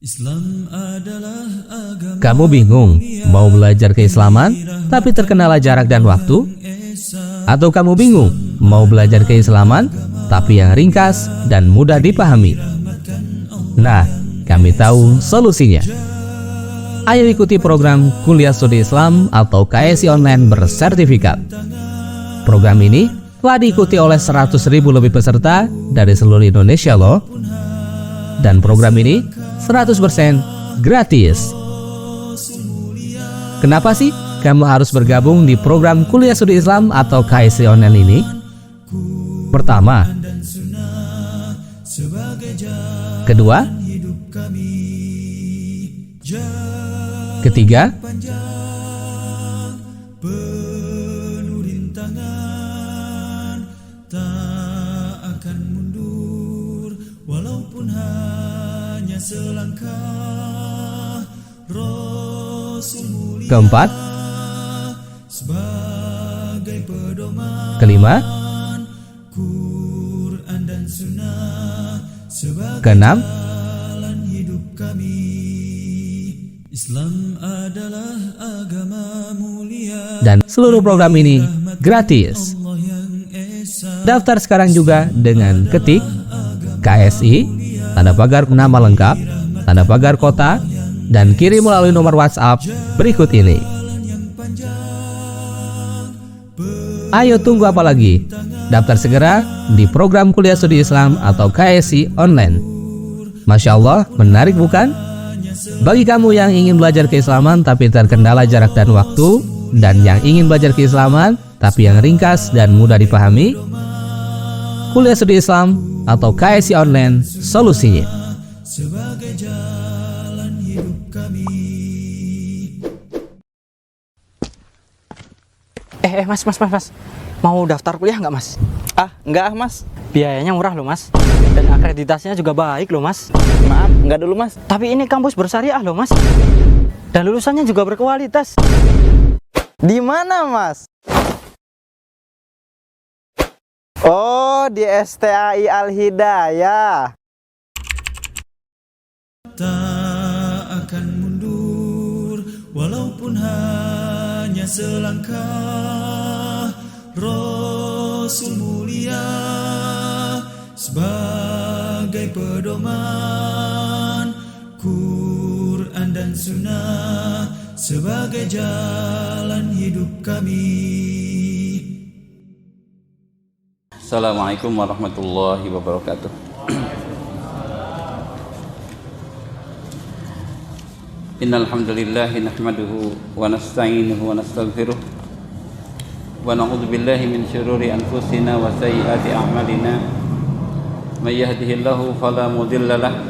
Islam adalah agama. Kamu bingung mau belajar keislaman tapi terkendala jarak dan waktu? Atau kamu bingung mau belajar keislaman tapi yang ringkas dan mudah dipahami? Nah, kami tahu solusinya. Ayo ikuti program Kuliah Studi Islam atau KSI Online bersertifikat. Program ini telah diikuti oleh 100.000 lebih peserta dari seluruh Indonesia loh. Dan program ini 100% gratis. Kenapa sih kamu harus bergabung di program Kuliah Studi Islam atau KSI Online ini? Pertama, kedua, ketiga, walaupun hanya selangkah. Rasul mulia keempat, sebagai pedoman, kelima, Quran dan Sunnah sebagai keenam, jalan hidup kami. Islam adalah agama mulia. dan seluruh program ini gratis. Allah yang esa. Daftar sekarang juga dengan ketik KSI, tanda pagar nama lengkap, tanda pagar kota, dan kirim melalui nomor WhatsApp berikut ini. Ayo tunggu apa lagi? Daftar segera di program Kuliah Studi Islam atau KSI Online. Masya Allah, menarik bukan? Bagi kamu yang ingin belajar keislaman tapi terkendala jarak dan waktu, dan yang ingin belajar keislaman tapi yang ringkas dan mudah dipahami, Kuliah Studi Islam atau KSI Online solusinya. Sebagai jalan hidup kami. Mas. Mau daftar kuliah nggak, Mas? Enggak Mas. Biayanya murah loh, Mas. Dan akreditasinya juga baik loh, Mas. Maaf, enggak dulu Mas. Tapi ini kampus bersyariah loh, Mas. Dan lulusannya juga berkualitas. Di mana Mas? Oh, di STAI Al-Hidayah. Tak akan mundur walaupun hanya selangkah. Rasul mulia sebagai pedoman, Quran dan Sunnah sebagai jalan hidup kami. Assalamualaikum warahmatullahi wabarakatuh. Innal hamdalillah nahmaduhu wa nasta'inuhu wa nastaghfiruh wa na'udzu billahi min syururi anfusina wa sayyiati a'malina. May yahdihillahu fala mudilla lahu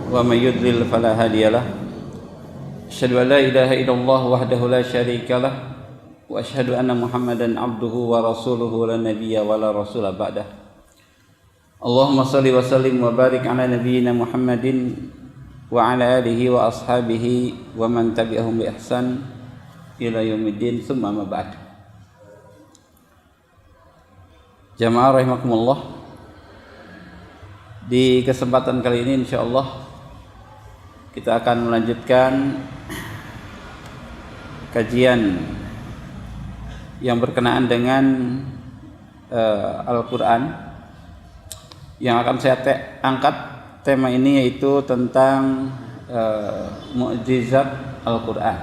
wa may yudlil fala hadiyalah. Asyhadu an la ilaha illallah wahdahu la syarika lah wa asyhadu anna Muhammadan abduhu wa rasuluhu la nabiyya wa la rasula ba'dah. Allahumma shalli wa sallim wa barik ala nabiyyina Muhammadin wa ala alihi wa ashabihi wa man tabi'ahum bi ihsan ila yaumiddin, tsumma ma ba'd. Jamaah rahimakumullah, di kesempatan kali ini insyaallah kita akan melanjutkan kajian yang berkenaan dengan Al-Quran. Yang akan saya angkat tema ini yaitu tentang mukjizat Al-Quran.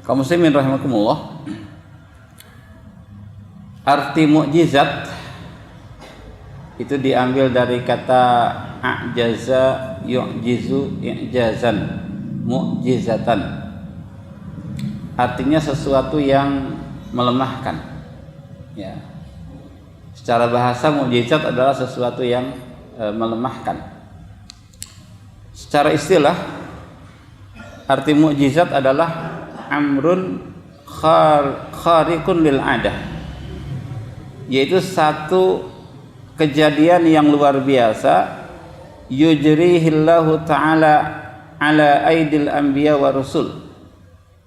Kaum muslimin rahimakumullah, arti mukjizat itu diambil dari kata a'jaza yu'jizu i'jazan, mukjizatan. Artinya sesuatu yang melemahkan. Ya. Secara bahasa mukjizat adalah sesuatu yang melemahkan. Secara istilah, arti mukjizat adalah amrun khariqun lil adah, yaitu satu kejadian yang luar biasa, yujrihillahu ta'ala ala aidil anbiya wa rusul,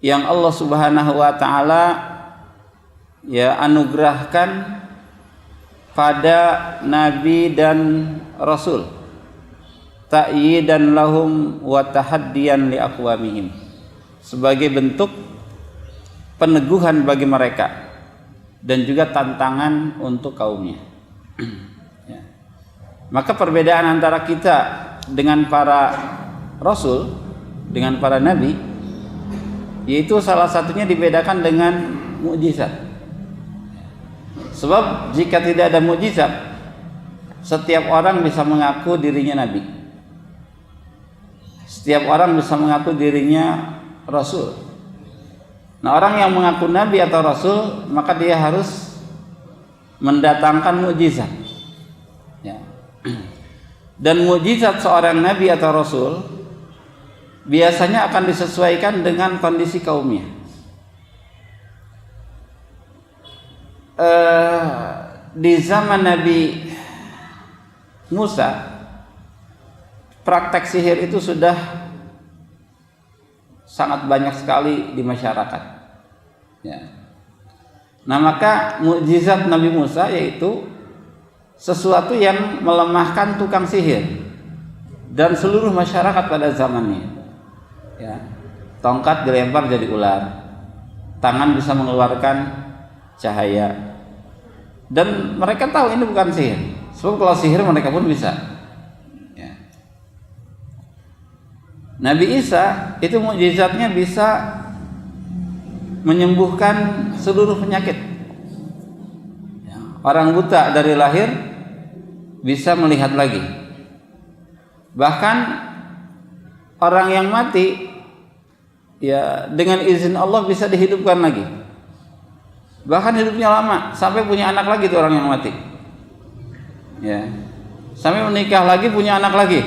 yang Allah Subhanahu wa taala ya anugerahkan pada nabi dan rasul, ta'yidan lahum wa tahaddiyan li aqwamihim, sebagai bentuk peneguhan bagi mereka dan juga tantangan untuk kaumnya. Ya. Maka perbedaan antara kita dengan para rasul, dengan para nabi, yaitu salah satunya dibedakan dengan mukjizat. Sebab jika tidak ada mukjizat, setiap orang bisa mengaku dirinya nabi, setiap orang bisa mengaku dirinya rasul. Nah, orang yang mengaku nabi atau rasul, maka dia harus mendatangkan mukjizat. Ya. Dan mukjizat seorang nabi atau rasul biasanya akan disesuaikan dengan kondisi kaumnya. Di zaman Nabi Musa, praktek sihir itu sudah sangat banyak sekali di masyarakat. Ya. Nah, maka mukjizat Nabi Musa yaitu sesuatu yang melemahkan tukang sihir dan seluruh masyarakat pada zamannya. Ya. Tongkat dilempar jadi ular, tangan bisa mengeluarkan cahaya, dan mereka tahu ini bukan sihir. Sebab kalau sihir mereka pun bisa. Ya. Nabi Isa itu mukjizatnya bisa menyembuhkan seluruh penyakit. Ya. Orang buta dari lahir bisa melihat lagi. Bahkan orang yang mati, ya, dengan izin Allah bisa dihidupkan lagi. Bahkan hidupnya lama, sampai punya anak lagi tuh orang yang mati. Ya. Sampai menikah lagi, punya anak lagi.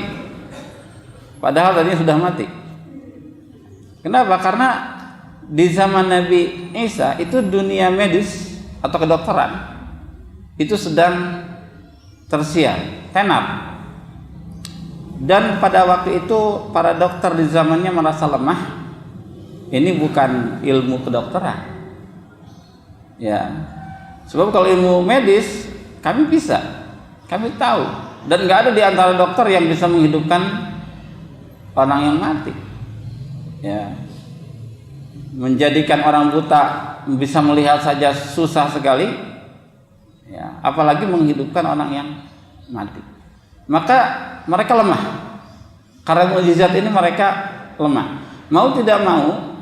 Padahal tadinya sudah mati. Kenapa? Karena di zaman Nabi Isa itu dunia medis atau kedokteran itu sedang tersiar, tenar. Dan pada waktu itu para dokter di zamannya merasa lemah. Ini bukan ilmu kedokteran. Ya. Sebab kalau ilmu medis kami bisa, kami tahu, dan nggak ada di antara dokter yang bisa menghidupkan orang yang mati. Ya. Menjadikan orang buta bisa melihat saja susah sekali. Ya, apalagi menghidupkan orang yang mati. Maka mereka lemah. Karena mukjizat ini mereka lemah. Mau tidak mau,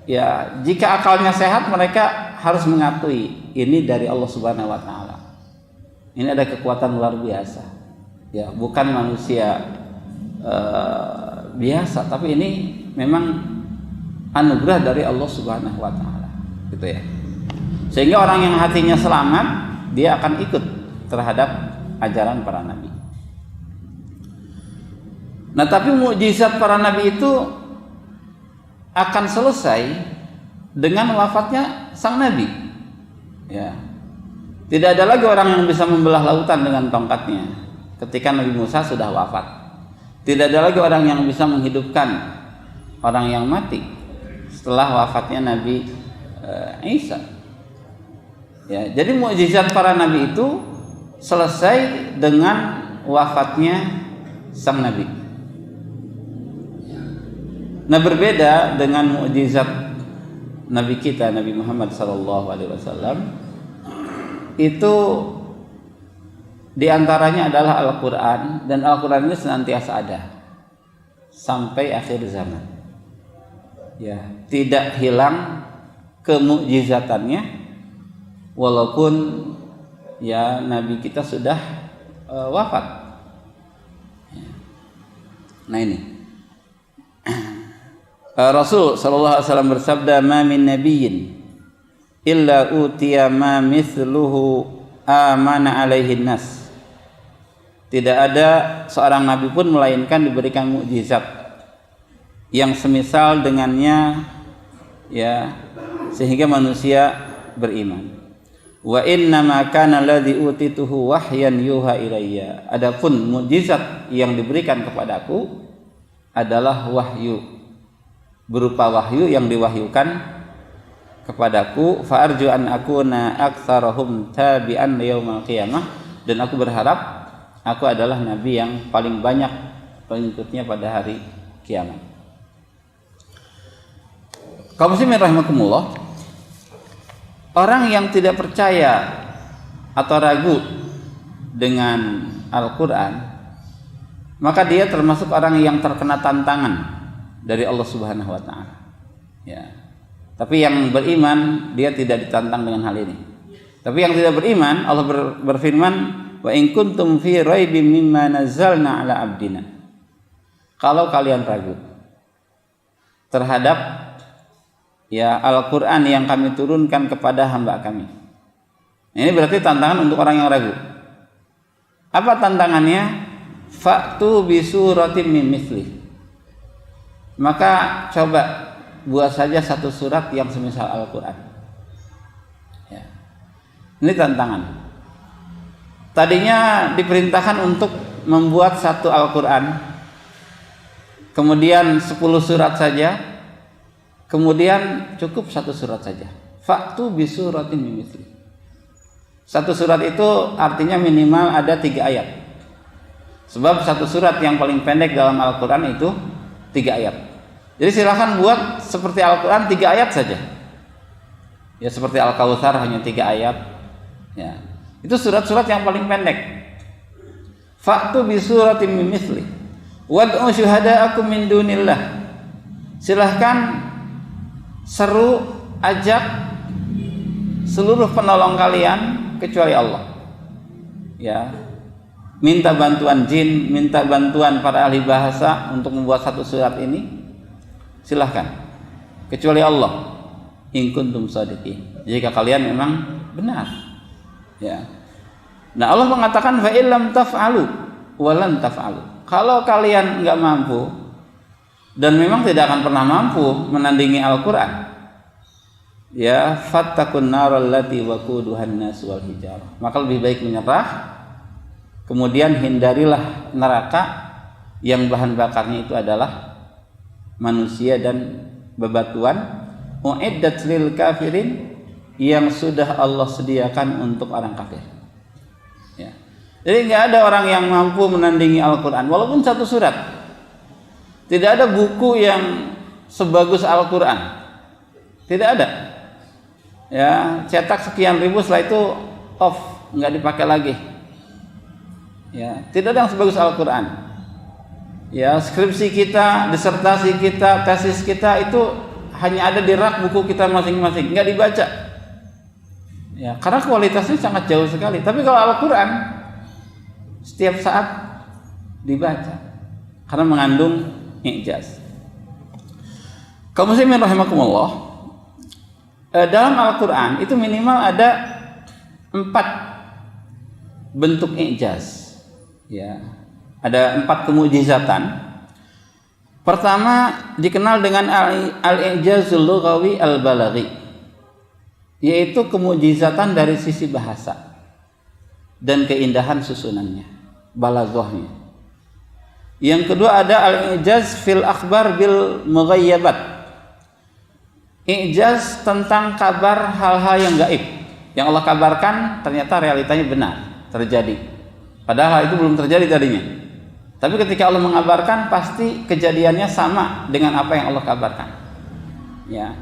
ya, jika akalnya sehat mereka harus mengakui ini dari Allah Subhanahu wa taala. Ini ada kekuatan luar biasa. Ya, bukan manusia biasa, tapi ini memang anugerah dari Allah Subhanahu wa taala. Gitu ya. Sehingga orang yang hatinya selamat, dia akan ikut terhadap ajaran para nabi. Nah, tapi mukjizat para nabi itu akan selesai dengan wafatnya sang nabi. Ya. Tidak ada lagi orang yang bisa membelah lautan dengan tongkatnya ketika Nabi Musa sudah wafat. Tidak ada lagi orang yang bisa menghidupkan orang yang mati setelah wafatnya Nabi Isa. Ya, jadi mukjizat para nabi itu selesai dengan wafatnya sang nabi. Nah, berbeda dengan mukjizat Nabi kita, Nabi Muhammad SAW, itu diantaranya adalah Al-Quran, dan Al-Quran ini senantiasa ada sampai akhir zaman. Ya, tidak hilang kemukjizatannya, walaupun ya Nabi kita sudah wafat. Nah, ini Rasul sallallahu alaihi wasallam bersabda, "Ma min nabiyyin illa utiya ma mithluhu amana alaihi nas." Tidak ada seorang nabi pun melainkan diberikan mukjizat yang semisal dengannya, ya, sehingga manusia beriman. Wa inna ma kana alladhi utituhu wahyan yuha ilayya. Adapun mukjizat yang diberikan kepadaku adalah wahyu, berupa wahyu yang diwahyukan kepadaku. Fa arju an akuna aktsarahum tabi'an yaumal qiyamah, dan aku berharap aku adalah nabi yang paling banyak pengikutnya pada hari kiamat. Kaum muslimin rahimakumullah, orang yang tidak percaya atau ragu dengan Al-Quran, maka dia termasuk orang yang terkena tantangan dari Allah Subhanahu wa Ta'ala. Ya. Tapi yang beriman, dia tidak ditantang dengan hal ini. Tapi yang tidak beriman, Allah berfirman, wa in kuntum fi raibim mimma nazzalna ala abdina. Kalau kalian ragu terhadap ya Al-Quran yang kami turunkan kepada hamba kami. Ini berarti tantangan untuk orang yang ragu. Apa tantangannya? Fa'tu bisuratim min mithli. Maka coba buat saja satu surat yang semisal Al-Quran. Ya. Ini tantangan. Tadinya diperintahkan untuk membuat satu Al-Quran, kemudian 10 surat saja, kemudian cukup satu surat saja. Fa'tu bisuratin min mithli. Satu surat itu artinya minimal ada 3 ayat. Sebab satu surat yang paling pendek dalam Al-Quran itu 3 ayat. Jadi silahkan buat seperti Al-Quran 3 ayat saja. Ya seperti Al-Kautsar hanya 3 ayat. Ya. Itu surat-surat yang paling pendek. Fa'tu bisuratin min mithli. Wad'u syuhada'akum min dunillah. Silahkan seru, ajak seluruh penolong kalian kecuali Allah. Ya. Minta bantuan jin, minta bantuan para ahli bahasa untuk membuat satu surat ini. Silahkan, kecuali Allah. In kuntum shadiqin. Jika kalian memang benar. Ya. Nah, Allah mengatakan fa illam taf'alu wa lan taf'alu. Kalau kalian enggak mampu dan memang tidak akan pernah mampu menandingi Al-Qur'an, ya fattakun naral lati waquduhan nas wal hijarah. Maka lebih baik menyerah, kemudian hindarilah neraka yang bahan bakarnya itu adalah manusia dan bebatuan, uiddat lil kafirin, yang sudah Allah sediakan untuk orang kafir. Ya. Jadi nggak ada orang yang mampu menandingi Al-Quran walaupun satu surat. Tidak ada buku yang sebagus Al-Quran. Tidak ada. Ya, cetak sekian ribu setelah itu off, nggak dipakai lagi. Ya, tidak ada yang sebagus Al-Quran. Ya, skripsi kita, disertasi kita, tesis kita itu hanya ada di rak buku kita masing-masing, nggak dibaca. Ya, karena kualitasnya sangat jauh sekali. Tapi kalau Al-Quran setiap saat dibaca karena mengandung i'jaz. Kaum muslimin rahimakumullah, dalam Al-Quran itu minimal ada 4 bentuk i'jaz. Ya, ada 4 kemujizatan. Pertama dikenal dengan al-i'jazul lughawi al-balaghi, yaitu kemujizatan dari sisi bahasa dan keindahan susunannya, balaghahnya. Yang kedua ada al-i'jaz fil akhbar bil mughayyabat, i'jaz tentang kabar hal-hal yang gaib, yang Allah kabarkan ternyata realitanya benar terjadi, padahal hal itu belum terjadi tadinya. Tapi ketika Allah mengabarkan, pasti kejadiannya sama dengan apa yang Allah kabarkan. Ya.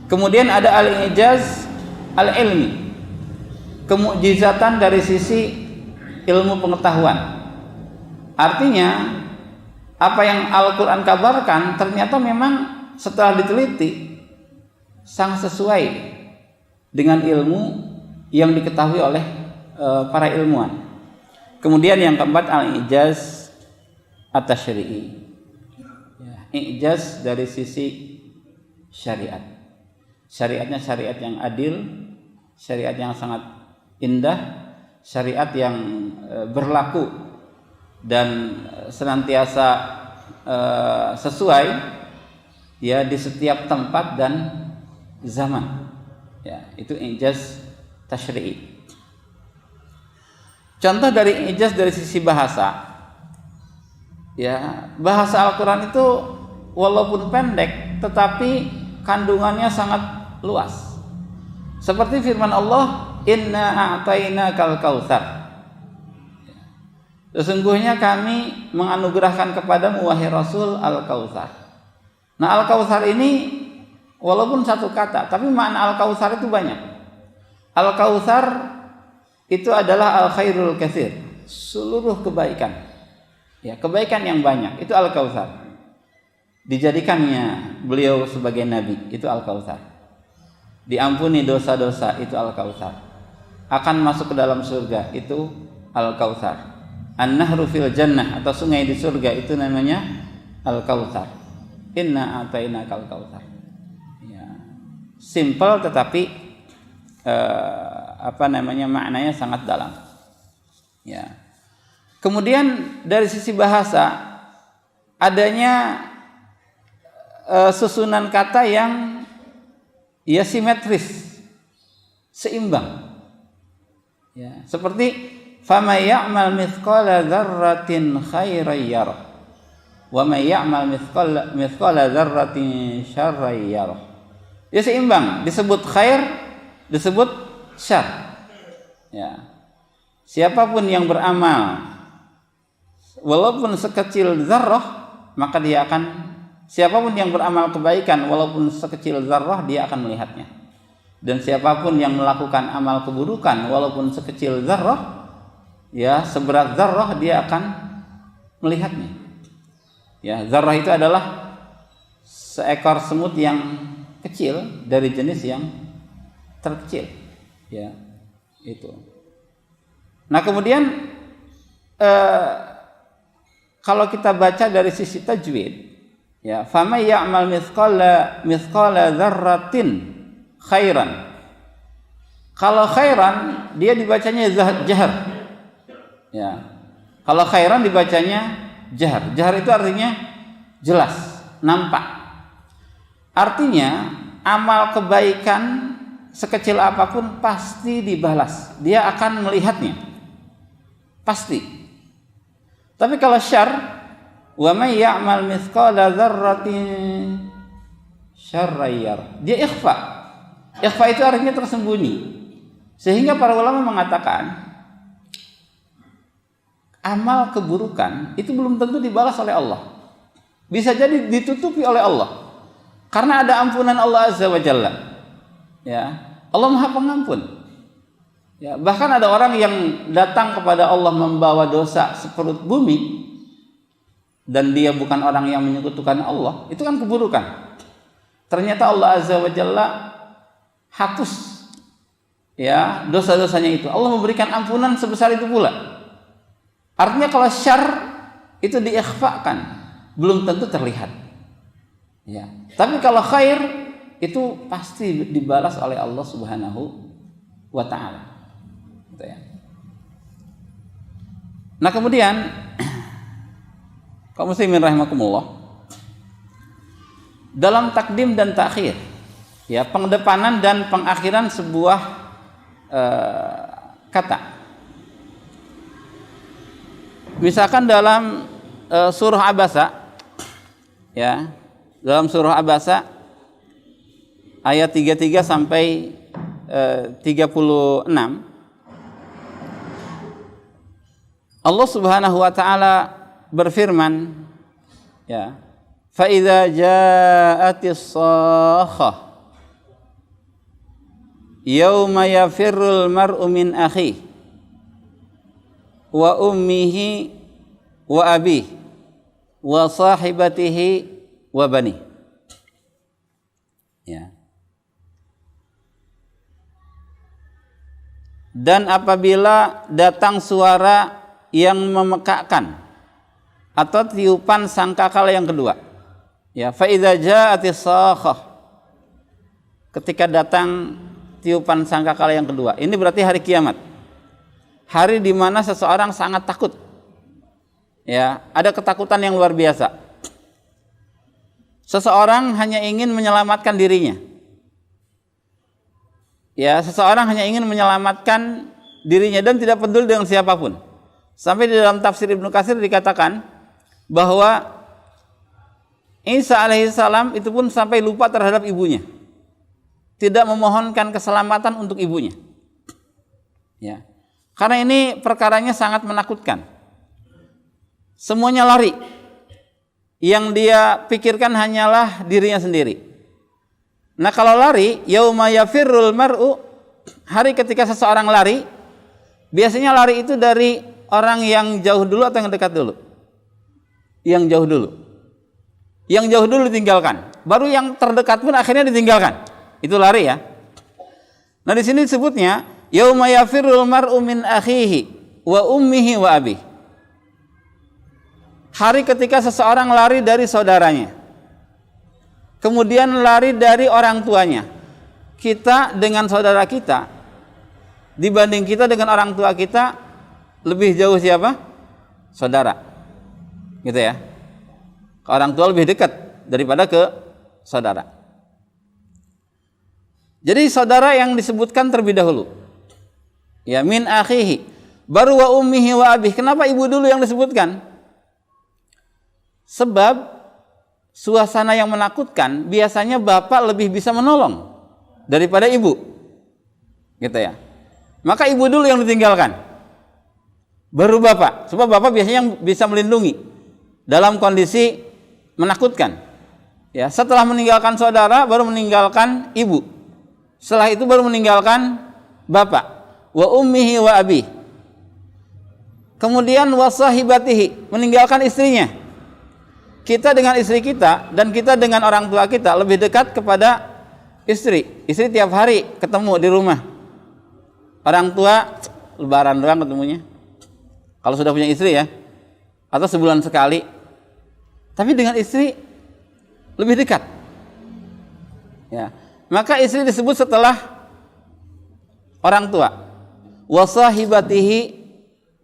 Kemudian ada al-i'jaz al-ilmi, kemukjizatan dari sisi ilmu pengetahuan. Artinya apa yang Al-Quran kabarkan ternyata memang setelah diteliti sangat sesuai dengan ilmu yang diketahui oleh para ilmuwan. Kemudian yang keempat al-i'jaz at-tasyri'i, ya, i'jaz dari sisi syariat. Syariatnya syariat yang adil, syariat yang sangat indah, syariat yang berlaku dan senantiasa sesuai ya di setiap tempat dan zaman. Ya, itu i'jaz tasyri'i. Contoh dari i'jaz dari sisi bahasa. Ya, bahasa Al-Quran itu walaupun pendek tetapi kandungannya sangat luas. Seperti firman Allah, inna a'tainakal kautsar. Sesungguhnya kami menganugerahkan kepadamu wahai Rasul Al-Kautsar. Nah, Al-Kautsar ini walaupun satu kata, tapi makna Al-Kautsar itu banyak. Al-Kautsar itu adalah al-khairul katsir, seluruh kebaikan. Ya, kebaikan yang banyak itu Al-Kautsar. Dijadikannya beliau sebagai nabi, itu Al-Kautsar. Diampuni dosa-dosa, itu Al-Kautsar. Akan masuk ke dalam surga, itu Al-Kautsar. An-nahru fil jannah, atau sungai di surga, itu namanya Al-Kautsar. Inna a'tainakal kautsar. Ya. Simple tetapi maknanya sangat dalam. Ya. Kemudian dari sisi bahasa adanya susunan kata yang ya simetris, seimbang. Ya, seperti فَمَنْ يَعْمَلْ مِثْقَالَ ذَرَّةٍ خَيْرًا يَرَهُ وَمَنْ يَعْمَلْ مِثْقَالَ ذَرَّةٍ شَرًّا يَرَهُ. Ya seimbang, disebut khair, disebut syar. Ya. Siapapun yang beramal walaupun sekecil zarrah, maka dia akan, siapapun yang beramal kebaikan walaupun sekecil zarrah, dia akan melihatnya. Dan siapapun yang melakukan amal keburukan walaupun sekecil zarrah, ya seberat zarrah, dia akan melihatnya. Ya, zarrah itu adalah seekor semut yang kecil dari jenis yang terkecil. Ya, itu. Nah, kemudian kalau kita baca dari sisi tajwid, ya, faman ya'mal mithqala dzarratin khairan. Kalau khairan dia dibacanya jahar. Ya. Kalau khairan dibacanya jahar. Jahar itu artinya jelas, nampak. Artinya amal kebaikan sekecil apapun pasti dibalas. Dia akan melihatnya. Pasti. Tapi kalau syar, wa may ya'mal mithqala dzarratin syarran yarah, dia ikhfa. Ikhfa itu artinya tersembunyi. Sehingga para ulama mengatakan amal keburukan itu belum tentu dibalas oleh Allah. Bisa jadi ditutupi oleh Allah. Karena ada ampunan Allah Azza wa Jalla. Ya, Allah Maha Pengampun. Ya, bahkan ada orang yang datang kepada Allah membawa dosa seperut bumi dan dia bukan orang yang menyekutukan Allah, itu kan keburukan. Ternyata Allah Azza wa Jalla hapus ya dosa-dosanya itu. Allah memberikan ampunan sebesar itu pula. Artinya kalau syar itu diikhfakan, belum tentu terlihat. Ya. Tapi kalau khair itu pasti dibalas oleh Allah Subhanahu wa taala. Gitu ya. Nah, kemudian kaum muslimin rahimakumullah, dalam takdim dan takhir, ya, pengedepanan dan pengakhiran sebuah kata. Misalkan dalam surah Abasa, ya, dalam surah Abasa ayat 33 sampai 36, Allah Subhanahu wa taala berfirman, ya, fa idza ja'atis shakhah yauma yafirrul mar'u min akhihi wa ummihi wa abihi wa sahibatihi wa bani. Ya. Dan apabila datang suara yang memekakkan atau tiupan sangkakala yang kedua, ya, fa idza ja'atis shakhah, ketika datang tiupan sangkakala yang kedua, ini berarti hari kiamat. Hari di mana seseorang sangat takut. Ya, ada ketakutan yang luar biasa. Seseorang hanya ingin menyelamatkan dirinya. Ya, seseorang hanya ingin menyelamatkan dirinya dan tidak peduli dengan siapapun. Sampai di dalam tafsir Ibnu Katsir dikatakan bahwa Isa alaihissalam itu pun sampai lupa terhadap ibunya. Tidak memohonkan keselamatan untuk ibunya. Ya. Karena ini perkaranya sangat menakutkan. semuanya lari. Yang dia pikirkan hanyalah dirinya sendiri. Nah, kalau lari, yauma yafirrul mar'u, hari ketika seseorang lari, biasanya lari itu dari orang yang jauh dulu atau yang dekat dulu? Yang jauh dulu. Yang jauh dulu ditinggalkan. Baru yang terdekat pun akhirnya ditinggalkan. Itu lari ya. Nah, di sini disebutnya yauma yafirrul mar'u min akhihi wa ummihi wa abihi. Hari ketika seseorang lari dari saudaranya, kemudian lari dari orang tuanya. Kita dengan saudara kita, dibanding kita dengan orang tua kita, lebih jauh siapa? Saudara. Gitu ya. Ke orang tua lebih dekat daripada ke saudara. Jadi saudara yang disebutkan terlebih dahulu. Ya, min akhihi. Baru wa ummihi wa abihi. Kenapa ibu dulu yang disebutkan? Sebab suasana yang menakutkan biasanya bapak lebih bisa menolong daripada ibu, gitu ya. Maka ibu dulu yang ditinggalkan, baru bapak. Sebab bapak biasanya yang bisa melindungi dalam kondisi menakutkan. Ya, setelah meninggalkan saudara, baru meninggalkan ibu. Setelah itu baru meninggalkan bapak. Wa ummihi wa abi. Kemudian wa sahibatihi, meninggalkan istrinya. Kita dengan istri kita dan kita dengan orang tua kita lebih dekat kepada istri. Istri tiap hari ketemu di rumah. Orang tua lebaran doang ketemunya. Kalau sudah punya istri ya. Atau sebulan sekali. Tapi dengan istri lebih dekat. Ya. Maka istri disebut setelah orang tua. Wa sahibatihi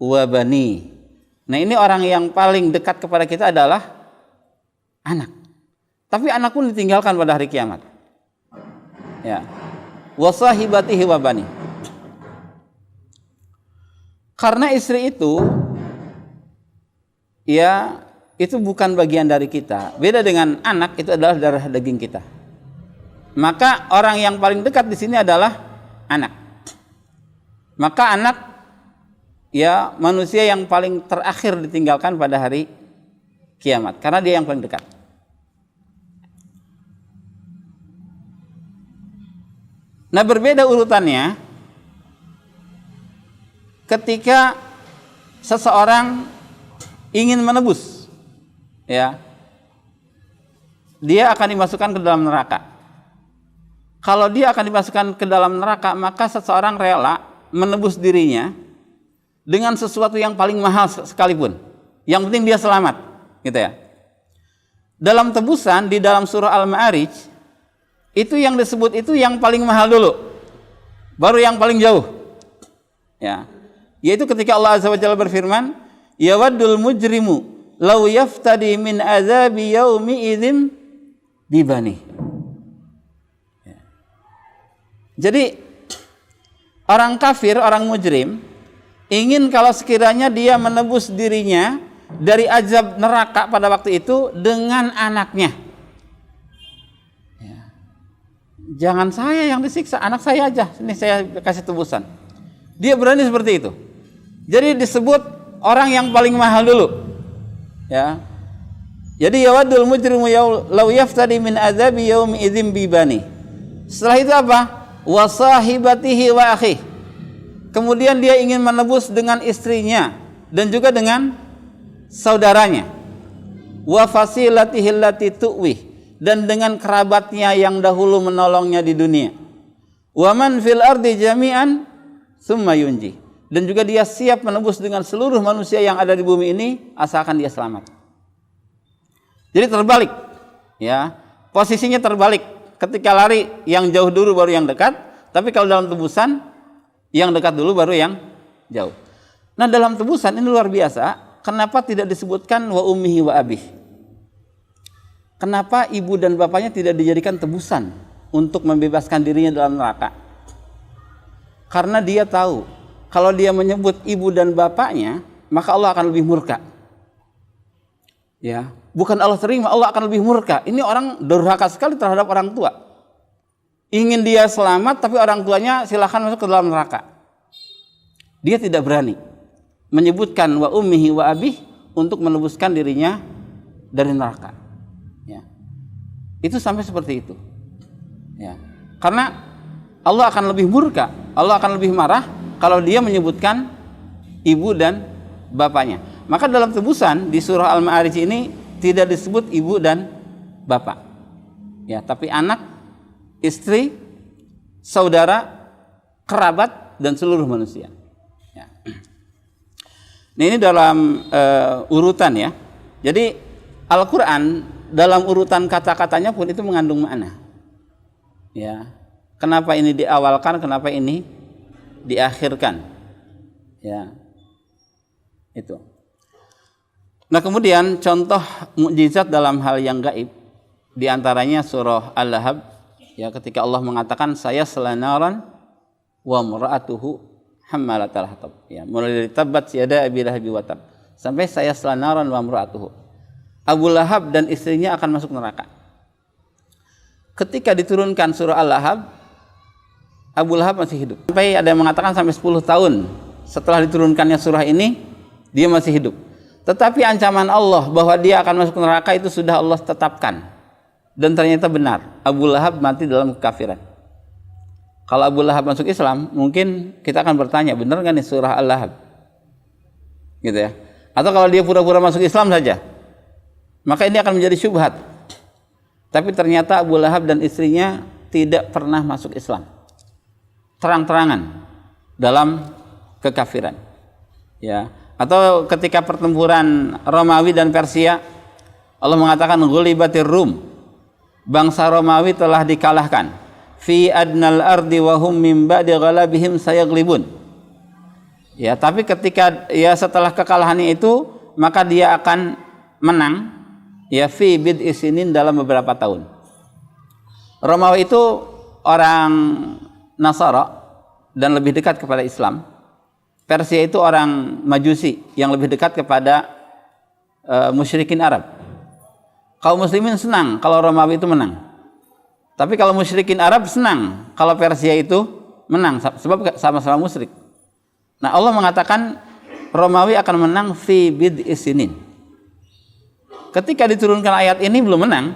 wa bani. Nah, ini orang yang paling dekat kepada kita adalah anak. Tapi anak pun ditinggalkan pada hari kiamat. Ya. Wa sahibatihi wa bani. Karena istri itu ya, itu bukan bagian dari kita. Beda dengan anak, itu adalah darah daging kita. Maka orang yang paling dekat di sini adalah anak. Maka anak ya manusia yang paling terakhir ditinggalkan pada hari kiamat, karena dia yang paling dekat. Nah, berbeda urutannya ketika seseorang ingin menebus, ya, dia akan dimasukkan ke dalam neraka. Kalau dia akan dimasukkan ke dalam neraka, maka seseorang rela menebus dirinya dengan sesuatu yang paling mahal sekalipun. Yang penting dia selamat, gitu ya. Dalam tebusan di dalam surah Al-Ma'arij, itu yang disebut itu yang paling mahal dulu, baru yang paling jauh. Ya, yaitu ketika Allah Azza wa Jalla berfirman, yawaddul mujrimu law yaftadi min azabi yaumi idzin bibani. Ya. Jadi orang kafir, orang mujrim ingin kalau sekiranya dia menebus dirinya dari azab neraka pada waktu itu dengan anaknya. Jangan saya yang disiksa, anak saya aja, ini saya kasih tebusan. Dia berani seperti itu. Jadi disebut orang yang paling mahal dulu. Ya. Jadi yawadul mujrimu law yaftadi min adzabi yaumi idzin bibani. Setelah itu apa? Wa sahibatihi wa akhi. Kemudian dia ingin menebus dengan istrinya dan juga dengan saudaranya. Wa fasilatihi allati tu'wi, dan dengan kerabatnya yang dahulu menolongnya di dunia. Wa man fil ardi jami'an tsumma yunji, dan juga dia siap menebus dengan seluruh manusia yang ada di bumi ini asalkan dia selamat. Jadi terbalik, ya, posisinya terbalik. Ketika lari yang jauh dulu baru yang dekat, tapi kalau dalam tebusan yang dekat dulu baru yang jauh. Nah, dalam tebusan ini luar biasa. Kenapa tidak disebutkan wa ummihi wa abih? Kenapa ibu dan bapaknya tidak dijadikan tebusan untuk membebaskan dirinya dalam neraka? Karena dia tahu kalau dia menyebut ibu dan bapaknya, maka Allah akan lebih murka. Ya, bukan Allah terima, Allah akan lebih murka. Ini orang durhaka sekali terhadap orang tua. Ingin dia selamat, tapi orang tuanya silakan masuk ke dalam neraka. Dia tidak berani menyebutkan wa ummihi wa abih untuk menebuskan dirinya dari neraka. Ya. Itu sampai seperti itu. Ya. Karena Allah akan lebih murka, Allah akan lebih marah kalau dia menyebutkan ibu dan bapaknya. Maka dalam tebusan di surah Al-Ma'arij ini tidak disebut ibu dan bapak. Ya, tapi anak, istri, saudara, kerabat, dan seluruh manusia. Ya. Nah, ini dalam urutan ya. Jadi Al-Quran dalam urutan kata-katanya pun itu mengandung makna. Ya, kenapa ini diawalkan, kenapa ini diakhirkan? Ya, itu. Nah, kemudian contoh mukjizat dalam hal yang gaib, diantaranya surah Al-Lahab. Ya, ketika Allah mengatakan saya selanaran wa mura'atuhu hammalatal hatab. Ya, mulai dari tabat yada abi lahab wa tab sampai saya selanaran wa mura'atuhu. Abu Lahab dan istrinya akan masuk neraka. Ketika diturunkan surah Al-Lahab, Abu Lahab masih hidup. Sampai ada yang mengatakan sampai 10 tahun setelah diturunkannya surah ini dia masih hidup. Tetapi ancaman Allah bahwa dia akan masuk neraka itu sudah Allah tetapkan. Dan ternyata benar, Abu Lahab mati dalam kekafiran. Kalau Abu Lahab masuk Islam, mungkin kita akan bertanya, benar nggak nih surah Al-Lahab? Gitu ya. Atau kalau dia pura-pura masuk Islam saja, maka ini akan menjadi syubhat. Tapi ternyata Abu Lahab dan istrinya tidak pernah masuk Islam. Terang-terangan dalam kekafiran. Ya. Atau ketika pertempuran Romawi dan Persia, Allah mengatakan ghulibatir Rum. Bangsa Romawi telah dikalahkan. Fi adnal ardi wa hum min ba'di ghalabihim sayaglibun. Ya, tapi ketika ya setelah kekalahannya itu, maka dia akan menang. Ya, fi bid'i sinin dalam beberapa tahun. Romawi itu orang Nasara dan lebih dekat kepada Islam. Persia itu orang Majusi yang lebih dekat kepada musyrikin Arab. Kaum muslimin senang kalau Romawi itu menang. Tapi kalau musyrikin Arab senang kalau Persia itu menang sebab sama-sama musyrik. Nah, Allah mengatakan Romawi akan menang fi bid'i sinin. Ketika diturunkan ayat ini belum menang,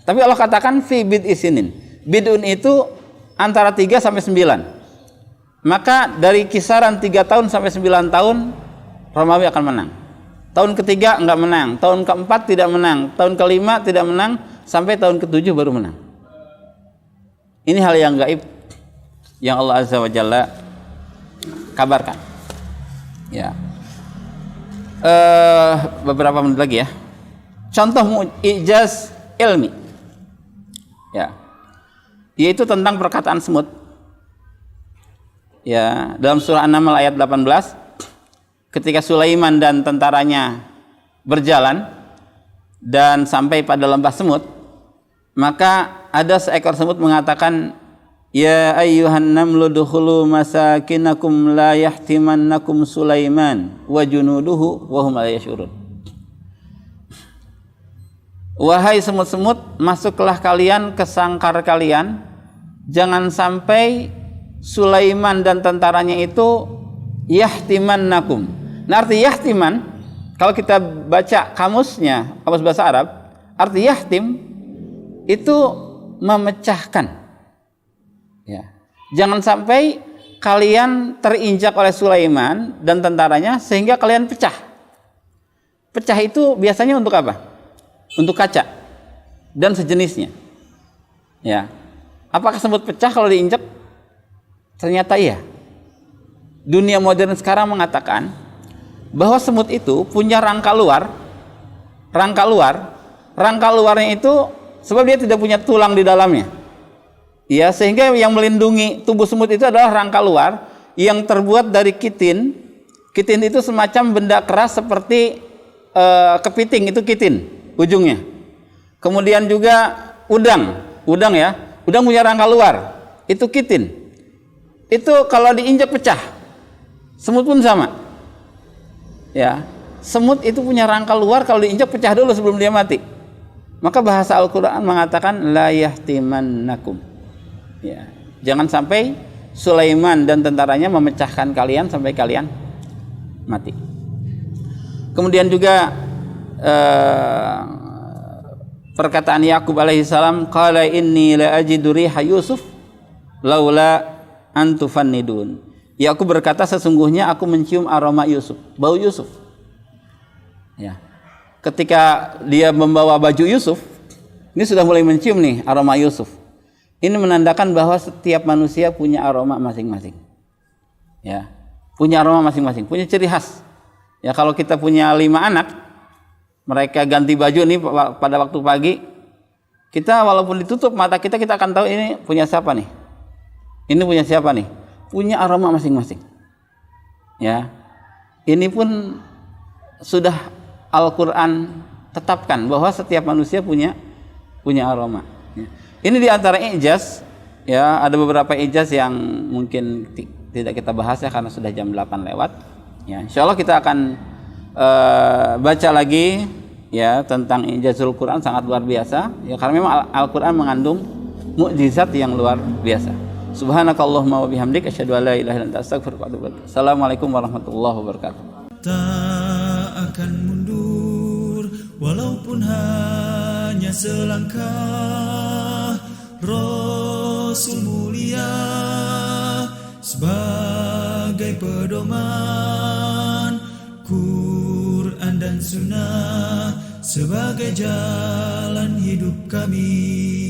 tapi Allah katakan fi bid'i sinin. Bid'un itu antara 3 sampai 9. Maka dari kisaran 3 tahun sampai 9 tahun Romawi akan menang. Tahun ketiga enggak menang, tahun keempat tidak menang, tahun kelima tidak menang, sampai tahun ketujuh baru menang. Ini hal yang gaib yang Allah Azza wa Jalla kabarkan. Ya. Beberapa menit lagi ya. Contoh ijaz ilmi. Ya. Yaitu tentang perkataan semut. Ya, dalam surah An-Naml ayat 18, ketika Sulaiman dan tentaranya berjalan dan sampai pada lembah semut, maka ada seekor semut mengatakan, ya ayyuhan namlu dukhulu masakinakum la yahtimannakum Sulaiman wa junuduhu wa hum la yash'urun. Wahai semut-semut, masuklah kalian ke sangkar kalian, jangan sampai Sulaiman dan tentaranya itu yahtimannakum. Nah, arti yahtiman, kalau kita baca kamusnya, kamus bahasa Arab, arti yahtim itu memecahkan. Ya. Jangan sampai kalian terinjak oleh Sulaiman dan tentaranya sehingga kalian pecah. Pecah itu biasanya untuk apa? Untuk kaca dan sejenisnya. Ya. Apakah semut pecah kalau diinjak? Ternyata iya. Dunia modern sekarang mengatakan bahwa semut itu punya rangka luar. Rangka luarnya itu sebab dia tidak punya tulang di dalamnya. Ya, sehingga yang melindungi tubuh semut itu adalah rangka luar yang terbuat dari kitin. Kitin itu semacam benda keras seperti kepiting, itu kitin ujungnya. Kemudian juga udang ya. Udang punya rangka luar, itu kitin. Itu kalau diinjak pecah. Semut pun sama. Ya, semut itu punya rangka luar, kalau diinjak pecah dulu sebelum dia mati. Maka bahasa Al-Qur'an mengatakan la yahtimannakum. Ya, jangan sampai Sulaiman dan tentaranya memecahkan kalian sampai kalian mati. Kemudian juga perkataan Yakub alaihissalam, qala inni la ajidu riha Yusuf laula antufannidun. Yakub berkata, sesungguhnya aku mencium aroma Yusuf, bau Yusuf. Ya. Ketika dia membawa baju Yusuf, ini sudah mulai mencium nih aroma Yusuf. Ini menandakan bahwa setiap manusia punya aroma masing-masing. Ya, punya aroma masing-masing, punya ciri khas. Ya, kalau kita punya 5 anak, mereka ganti baju nih pada waktu pagi, kita walaupun ditutup mata kita akan tahu ini punya siapa nih. Ini punya siapa nih? Punya aroma masing-masing. Ya, ini pun sudah Al-Quran tetapkan bahwa setiap manusia punya aroma. Ya. Ini di antara ijaz, ya, ada beberapa ijaz yang mungkin tidak kita bahas ya karena sudah jam 8 lewat. Ya, insya Allah kita akan baca lagi ya tentang ijazul Quran, sangat luar biasa. Ya, karena memang Al-Quran mengandung mukjizat yang luar biasa. Subhanakallahumma wa bihamdik asyhadu an la ilaha illa anta astaghfiruka wa atubu ilaik. Assalamualaikum warahmatullahi wabarakatuh. Tak akan mundur walaupun hanya selangkah. Rasul mulia sebagai pedoman, Quran dan Sunnah sebagai jalan hidup kami.